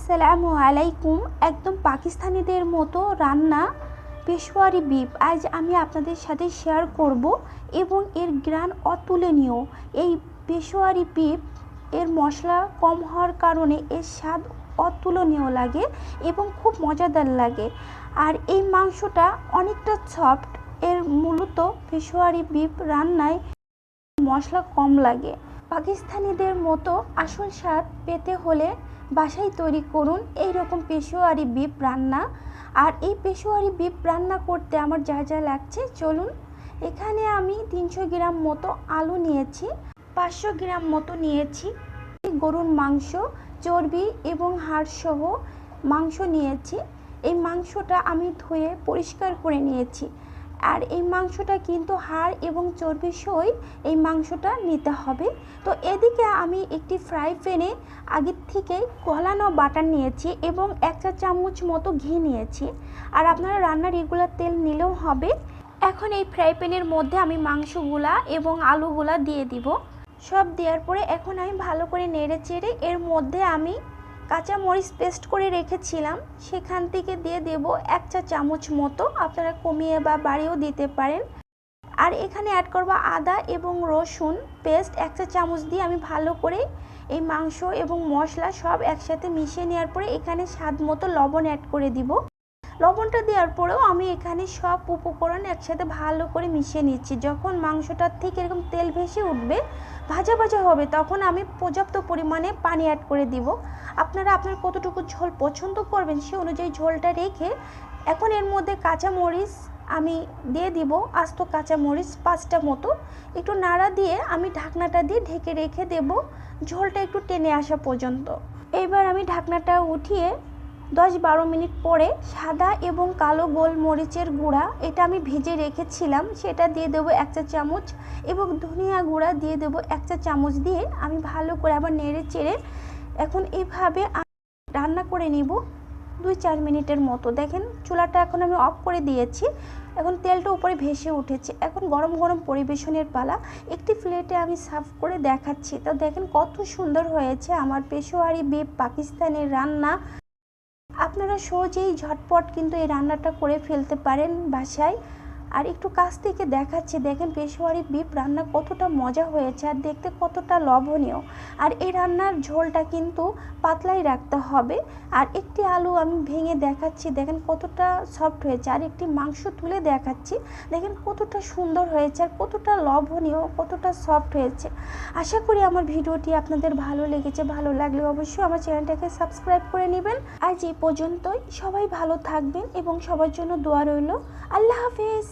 আসসালামু আলাইকুম। একদম পাকিস্তানিদের মতো রান্না পেশোয়ারি বিফ আজ আমি আপনাদের সাথে শেয়ার করব এবং এর ঘ্রাণ অতুলনীয়। এই পেশোয়ারি বিফ এর মশলা কম হওয়ার কারণে এর স্বাদ অতুলনীয় লাগে এবং খুব মজাদার লাগে। আর এই মাংসটা অনেকটা সফট। এর মূলত পেশোয়ারি বিফ রান্নায় মশলা কম লাগে। পাকিস্তানিদের মতো আসল স্বাদ পেতে হলে বাসায় তৈরি করুন এই রকম পেশোয়ারি বিফ রান্না। আর এই পেশোয়ারি বিফ রান্না করতে আমার যা যা লাগছে চলুন। এখানে আমি 300 গ্রাম মতো আলু নিয়েছি, 500 গ্রাম মতো নিয়েছি গরুর মাংস, চর্বি এবং হাড় সহ মাংস নিয়েছি। এই মাংসটা আমি ধুয়ে পরিষ্কার করে নিয়েছি। আর এই মাংসটা কিন্তু হাড় এবং চর্বি সহই এই মাংসটা নিতে হবে। তো এদিকে আমি একটি ফ্রাই প্যানে আগের থেকে গলানো বাটার নিয়েছি এবং 1 চা চামচ মতো ঘি নিয়েছি। আর আপনারা রান্নার রেগুলার তেল নিলেও হবে। এখন এই ফ্রাই প্যানের মধ্যে আমি মাংসগুলা এবং আলুগুলা দিয়ে দিব। সব দেওয়ার পরে এখন আমি ভালো করে নেড়ে চেড়ে এর মধ্যে আমি কাঁচা মরিচ পেস্ট করে রেখেছিলাম সেখান থেকে দিয়ে দেব 1 চা চামচ মতো, আপনারা কমিয়ে বা বাড়িয়েও দিতে পারেন। আর এখানে অ্যাড করব আদা এবং রসুন পেস্ট 1 চা চামচ দিয়ে আমি ভালো করে এই মাংস এবং মশলা সব একসাথে মিশিয়ে নেওয়ার পরে এখানে স্বাদ মতো লবণ অ্যাড করে দিব। লবণটা দেওয়ার পরেও আমি এখানে সব উপকরণ একসাথে ভালো করে মিশিয়ে নিচ্ছি। যখন মাংসটার থেকে এরকম তেল ভেসে উঠবে, ভাজা ভাজা হবে, তখন আমি পর্যাপ্ত পরিমাণে পানি অ্যাড করে দিব। আপনারা আপনার কতটুকু ঝোল পছন্দ করবেন সে অনুযায়ী ঝোলটা রেখে এখন এর মধ্যে কাঁচা মরিচ আমি দিয়ে দিব, আস্ত কাঁচা মরিচ 5টা মতো। একটু নাড়া দিয়ে আমি ঢাকনাটা দিয়ে ঢেকে রেখে দেব ঝোলটা একটু টেনে আসা পর্যন্ত। এবার আমি ঢাকনাটা উঠিয়ে 10-12 মিনিট পরে সাদা এবং কালো গোলমরিচের গুঁড়া এটা আমি ভেজে রেখেছিলাম সেটা দিয়ে দেবো 1 চা চামচ এবং ধনিয়া গুঁড়া দিয়ে দেবো 1 চা চামচ দিয়ে আমি ভালো করে আবার নেড়ে চেড়ে এখন এইভাবে রান্না করে নিব 2-4 মিনিটের মতো। দেখেন চুলাটা এখন আমি অফ করে দিয়েছি। এখন তেলটা উপরে ভেসে উঠেছে। এখন গরম গরম পরিবেশনের পালা। একটি প্লেটে আমি সার্ভ করে দেখাচ্ছি। তো দেখেন কত সুন্দর হয়েছে আমার পেশোয়ারি বিফ পাকিস্তানের রান্না। আপনারা সহজেই ঝটপট কিন্তু এই রান্নাটা করে ফেলতে পারেন বাসায়। আর একটু কাছ থেকে দেখাচ্ছি, দেখেন পেশোয়ারি বিফ রান্না কতটা মজা হয়েছে আর দেখতে কতটা লোভনীয়। আর এই রান্নার ঝোলটা কিন্তু পাতলাই রাখতে হবে। আর একটি আলু আমি ভেঙে দেখাচ্ছি, দেখেন কতটা সফট হয়েছে। আর একটি মাংস তুলে দেখাচ্ছি, দেখেন কতটা সুন্দর হয়েছে আর কতটা লোভনীয়, কতটা সফট হয়েছে। আশা করি আমার ভিডিওটি আপনাদের ভালো লেগেছে। ভালো লাগলে অবশ্যই আমার চ্যানেলটাকে সাবস্ক্রাইব করে নেবেন। আজ এই পর্যন্তই। সবাই ভালো থাকবেন এবং সবার জন্য দোয়া রইল। আল্লাহ হাফেজ।